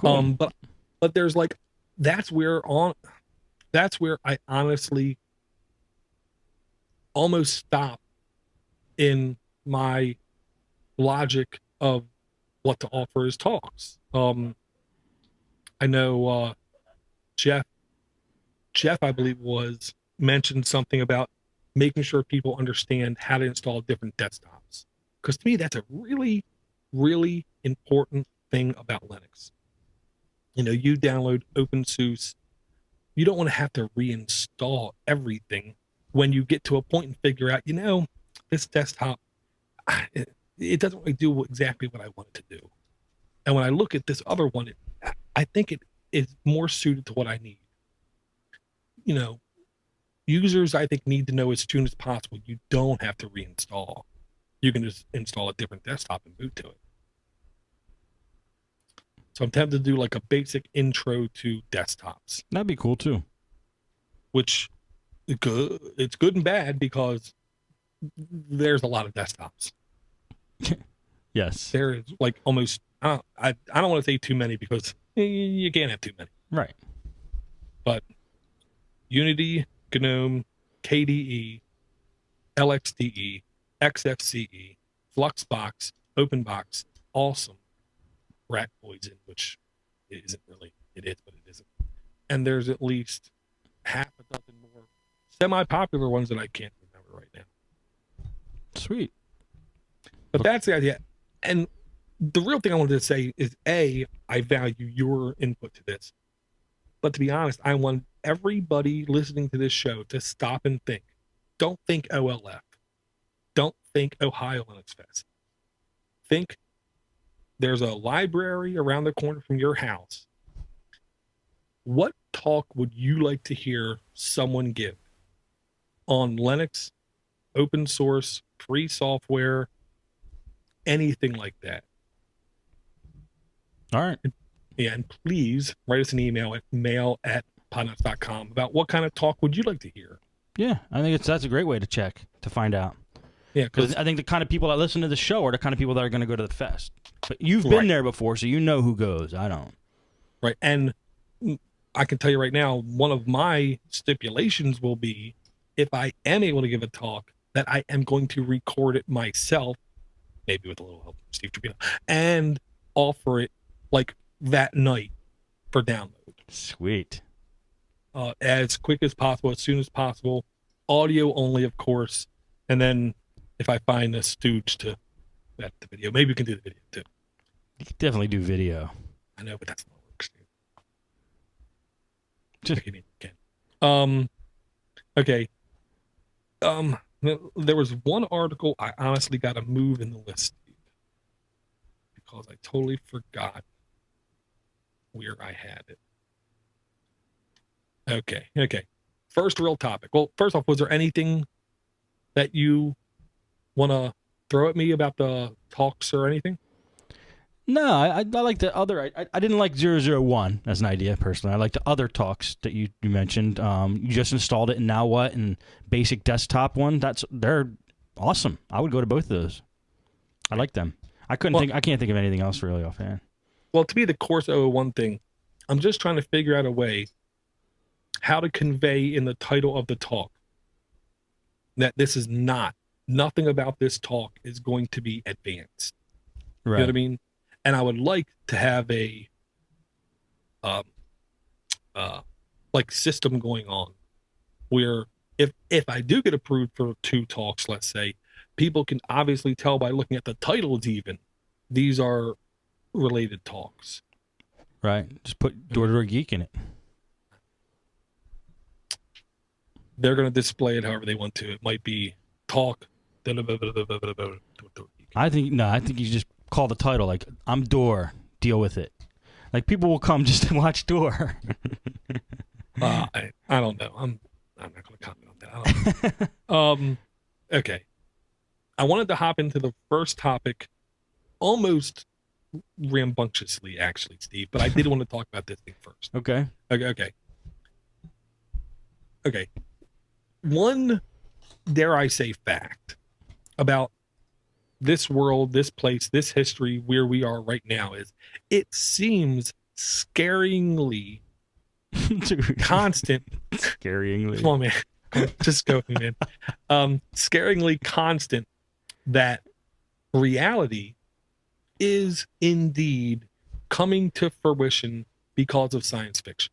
Cool. But there's like that's where on that's where I honestly almost stop in my logic of what to offer as talks. I know Jeff Jeff, I believe, was mentioned something about making sure people understand how to install different desktops. Because to me, that's a really, really important thing about Linux. You know, you download OpenSUSE, you don't want to have to reinstall everything when you get to a point and figure out, this desktop, it doesn't really do exactly what I want it to do. And when I look at this other one, I think it is more suited to what I need. You know, users I think need to know as soon as possible you don't have to reinstall. You can just install a different desktop and boot to it. So I'm tempted to do like a basic intro to desktops, That'd be cool too. which it's good and bad because there's a lot of desktops. Yes. There is like almost I don't want to say too many because you can't have too many. Right. But Unity, GNOME, KDE, LXDE, XFCE, Fluxbox, OpenBox, Awesome, Rat Poison, which it isn't really, it is, but it isn't. And there's at least half a dozen more semi-popular ones that I can't remember right now. Sweet. But that's the idea. And the real thing I wanted to say is I value your input to this. But to be honest, I want everybody listening to this show to stop and think. Don't think OLF. Don't think Ohio Linux Fest. Think there's a library around the corner from your house. What talk would you like to hear someone give on Linux, open source, free software, anything like that? All right. Yeah, and please write us an email at mail@podnutz.com about what kind of talk would you like to hear. Yeah, I think that's a great way to check to find out. Yeah, Because I think the kind of people that listen to the show are the kind of people that are going to go to the fest. But you've been Right. there before, so you know who goes. I don't. Right. And I can tell you right now, one of my stipulations will be if I am able to give a talk, that I am going to record it myself, maybe with a little help from Steve Tribune, and offer it like that night for download. Sweet. As quick as possible, as soon as possible, audio only, of course. And then if I find a stooge to that the video, maybe we can do the video too. You could definitely do video. I know, but that's not works. Just Okay, can. Okay. There was one article I honestly got to move in the list because I totally forgot where I had it. Okay. First real topic. Well, first off, was there anything that you want to throw at me about the talks or anything? no, I like the other. I didn't like 001 as an idea personally. I like the other talks that you mentioned. You just installed it, and now what? And basic desktop one. They're awesome. I would go to both of those. I like them. I can't think of anything else really offhand. Well, to me, the Course 001 thing, I'm just trying to figure out a way how to convey in the title of the talk that this is nothing about this talk is going to be advanced. You know what I mean? And I would like to have a like system going on where if I do get approved for 2 talks, let's say, people can obviously tell by looking at the titles even these are related talks. Right. Just put Door-to-Door Geek in it. They're going to display it however they want to. It might be talk. I think you just call the title like I'm Door, deal with it. Like people will come just to watch Door. I don't know. I'm not going to comment on that. I don't know. Okay. I wanted to hop into the first topic almost rambunctiously, actually, Steve, but I did want to talk about this thing first. Okay. Okay. One, dare I say, fact about this world, this place, this history, where we are right now is it seems scaringly Dude, constant. scaringly. Come on, man. Just go, man. Scaringly constant that reality is indeed coming to fruition because of science fiction.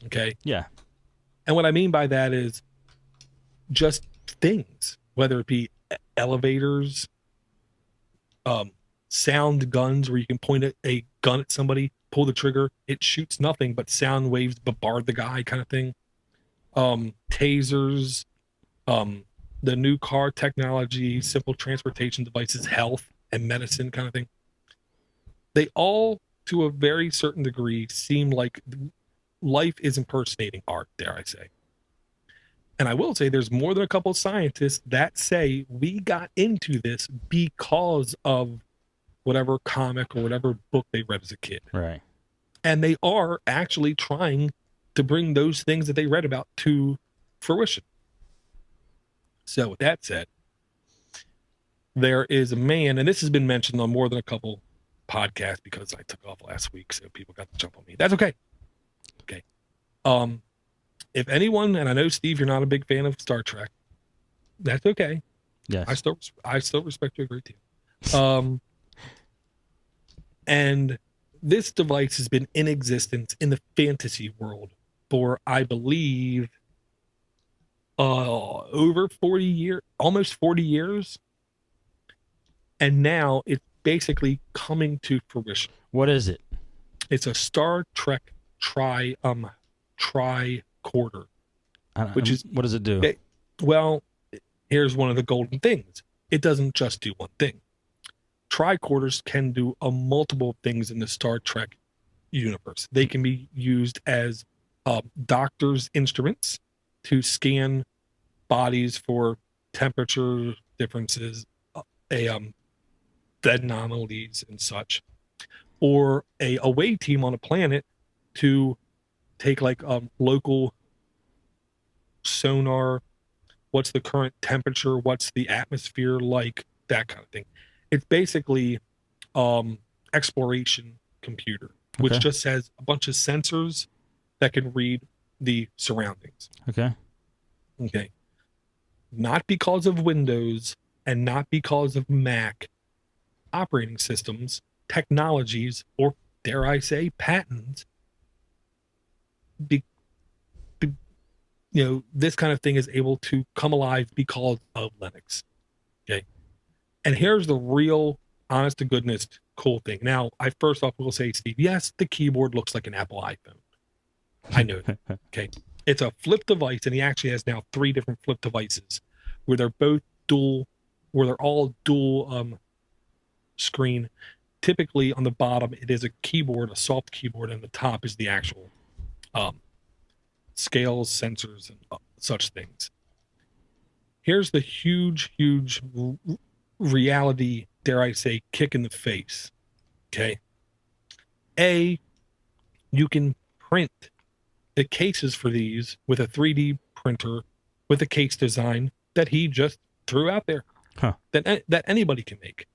Okay. Yeah. And what I mean by that is just things, whether it be elevators, sound guns where you can point a gun at somebody, pull the trigger, it shoots nothing but sound waves bombard the guy kind of thing. Tasers, the new car technology, simple transportation devices, health and medicine kind of thing. They all, to a very certain degree, seem like life is impersonating art, dare I say. And I will say there's more than a couple of scientists that say we got into this because of whatever comic or whatever book they read as a kid. Right. And they are actually trying to bring those things that they read about to fruition. So with that said, there is a man, and this has been mentioned on more than a couple podcasts because I took off last week, so people got to jump on me. That's okay. Okay. If anyone, and I know Steve, you're not a big fan of Star Trek. That's okay. Yes. I still respect you a great deal. And this device has been in existence in the fantasy world for, I believe, over 40 years, almost 40 years. And now it's basically coming to fruition. What is it? It's a Star Trek tricorder, which is, what does it do? Well, here's one of the golden things. It doesn't just do one thing. Tricorders can do multiple things in the Star Trek universe. They can be used as doctors' instruments to scan bodies for temperature differences, anomalies and such, or a away team on a planet to take like local sonar, what's the current temperature, what's the atmosphere like, that kind of thing. It's basically exploration computer, which just has a bunch of sensors that can read the surroundings. Okay. Not because of Windows and not because of Mac operating systems, technologies, or dare I say patents. This kind of thing is able to come alive because of Linux. Okay. And here's the real, honest to goodness, cool thing. Now, I first off will say, Steve, yes, the keyboard looks like an Apple iPhone. I know that. Okay. It's a flip device, and he actually has now 3 different flip devices where they're all dual screen. Typically on the bottom, it is a keyboard, a soft keyboard, and the top is the actual scales, sensors, and such things. Here's the huge reality, dare I say, kick in the face. Okay. You can print the cases for these with a 3D printer with a case design that he just threw out there that anybody can make.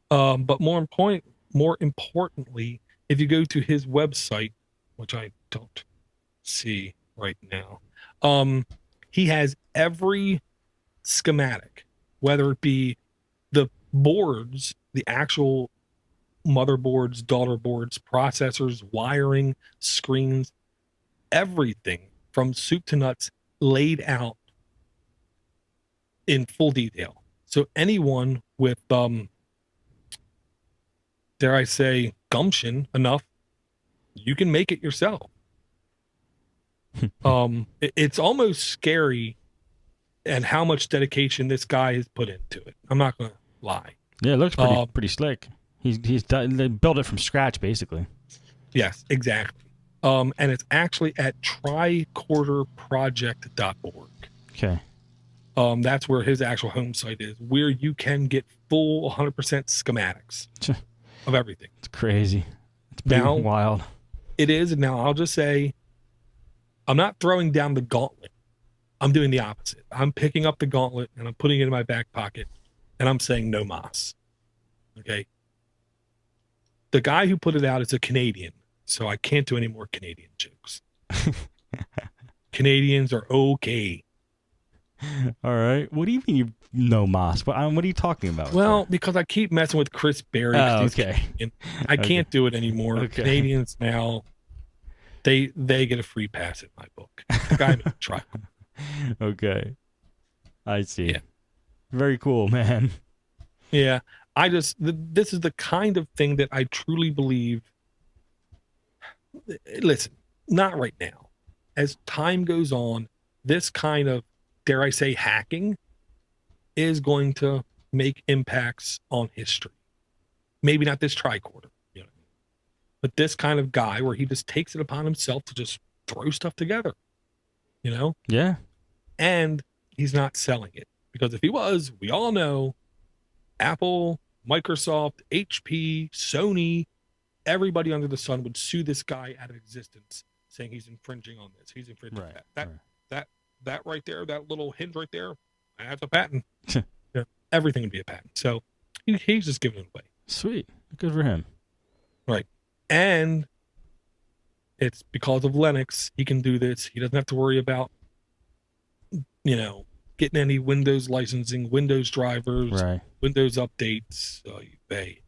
But more importantly, if you go to his website, which I don't see right now, he has every schematic, whether it be the boards, the actual motherboards, daughter boards, processors, wiring, screens, everything from soup to nuts laid out in full detail. So anyone with, dare I say, gumption enough, you can make it yourself. It's almost scary and how much dedication this guy has put into it. I'm not going to lie. Yeah, it looks pretty slick. He's done, they built it from scratch, basically. Yes, exactly. And it's actually at tricorderproject.org. Okay. That's where his actual home site is, where you can get full 100% schematics of everything. It's crazy. It's pretty wild. It is. And now I'll just say, I'm not throwing down the gauntlet. I'm doing the opposite. I'm picking up the gauntlet and I'm putting it in my back pocket and I'm saying no mas. Okay. the guy who put it out is a Canadian, so I can't do any more Canadian jokes. Canadians are okay. All right. What do you mean you know Moss? What are you talking about? Well, because I keep messing with Chris Berry. Oh, okay. I can't do it anymore. Okay. Canadians now, they get a free pass in my book. The guy made a try. Okay. I see. Yeah. Very cool, man. Yeah. This is the kind of thing that I truly believe. Listen, not right now. As time goes on, this kind of, dare I say, hacking is going to make impacts on history. Maybe not this tricorder, you know, but this kind of guy where he just takes it upon himself to just throw stuff together, you know? Yeah. And he's not selling it, because if he was, we all know Apple, Microsoft, HP, Sony, everybody under the sun would sue this guy out of existence, saying he's infringing on this, he's infringing that right there, that little hinge right there, that's a patent. Yeah, everything would be a patent. So he's just giving it away. Sweet. Good for him. Right. And it's because of Linux, he can do this. He doesn't have to worry about, you know, getting any Windows licensing, Windows drivers, Right. Windows updates. You pay.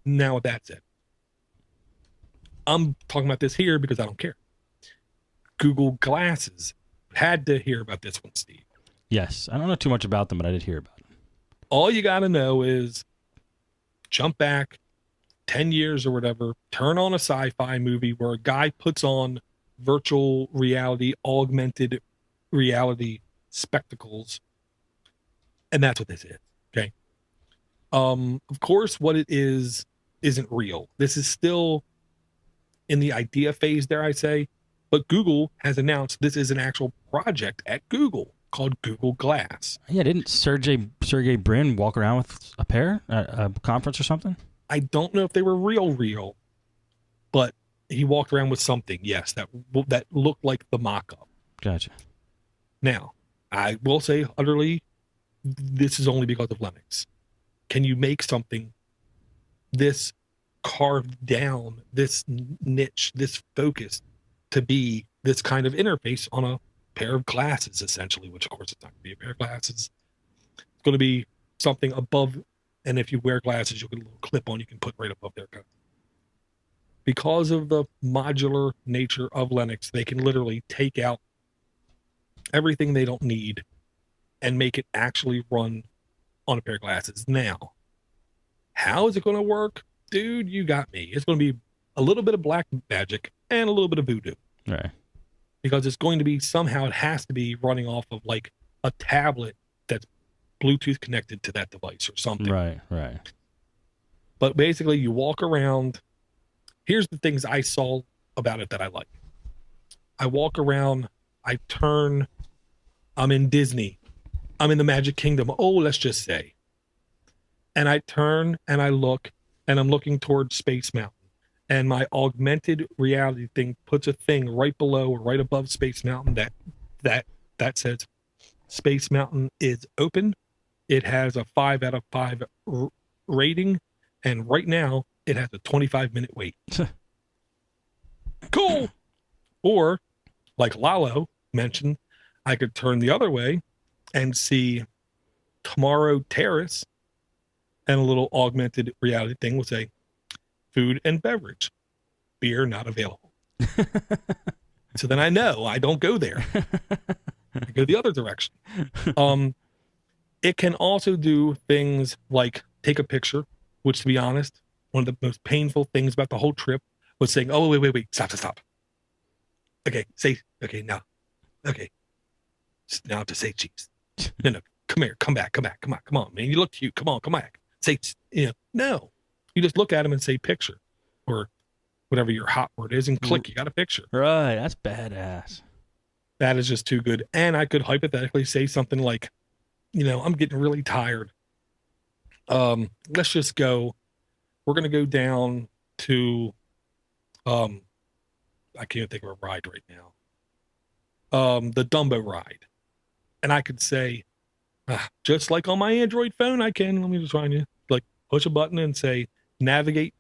Now, with that said, I'm talking about this here because I don't care. Google Glasses. Had to hear about this one, Steve. Yes. I don't know too much about them, but I did hear about it. All you got to know is jump back 10 years or whatever, turn on a sci-fi movie where a guy puts on virtual reality, augmented reality spectacles, and that's what this is. Okay. Of course, what it is isn't real. This is still in the idea phase, dare I say, but Google has announced this is an actual project at Google called Google Glass. Yeah, didn't Sergey Brin walk around with a pair at a conference or something? I don't know if they were real, but he walked around with something, yes, that looked like the mock-up. Gotcha. Now, I will say utterly, this is only because of Linux. Can you make something this carved down, this niche, this focus, to be this kind of interface on a pair of glasses, essentially, which of course it's not going to be a pair of glasses. It's going to be something above, and if you wear glasses, you'll get a little clip on you can put right above their coat. Because of the modular nature of Linux, they can literally take out everything they don't need and make it actually run on a pair of glasses. Now, how is it going to work? Dude, you got me. It's going to be a little bit of black magic and a little bit of voodoo. Right. Because it's going to be, somehow it has to be running off of like a tablet that's Bluetooth connected to that device or something. Right. But basically you walk around. Here's the things I saw about it that I like. I walk around, I'm in Disney. I'm in the Magic Kingdom. Oh, let's just say. And I turn and I look, and I'm looking towards Space Mountain. And my augmented reality thing puts a thing right below or right above Space Mountain that says Space Mountain is open. It has a 5 out of 5 rating, and right now it has a 25-minute wait. Cool. Or, like Lalo mentioned, I could turn the other way and see Tomorrow Terrace, and a little augmented reality thing will say, food and beverage, beer not available. So then I know I don't go there. I go the other direction. It can also do things like take a picture, which, to be honest, one of the most painful things about the whole trip was saying, oh, wait, stop. Okay, now to say cheese. No, come here, come on, man, you look cute, come on back. Say, no. You just look at them and say picture, or whatever your hot word is, and click, you got a picture. Right, that's badass. That is just too good. And I could hypothetically say something like, I'm getting really tired. Let's just go. We're going to go down to, I can't think of a ride right now. The Dumbo ride. And I could say, just like on my Android phone, let me just find you, like push a button and say, navigate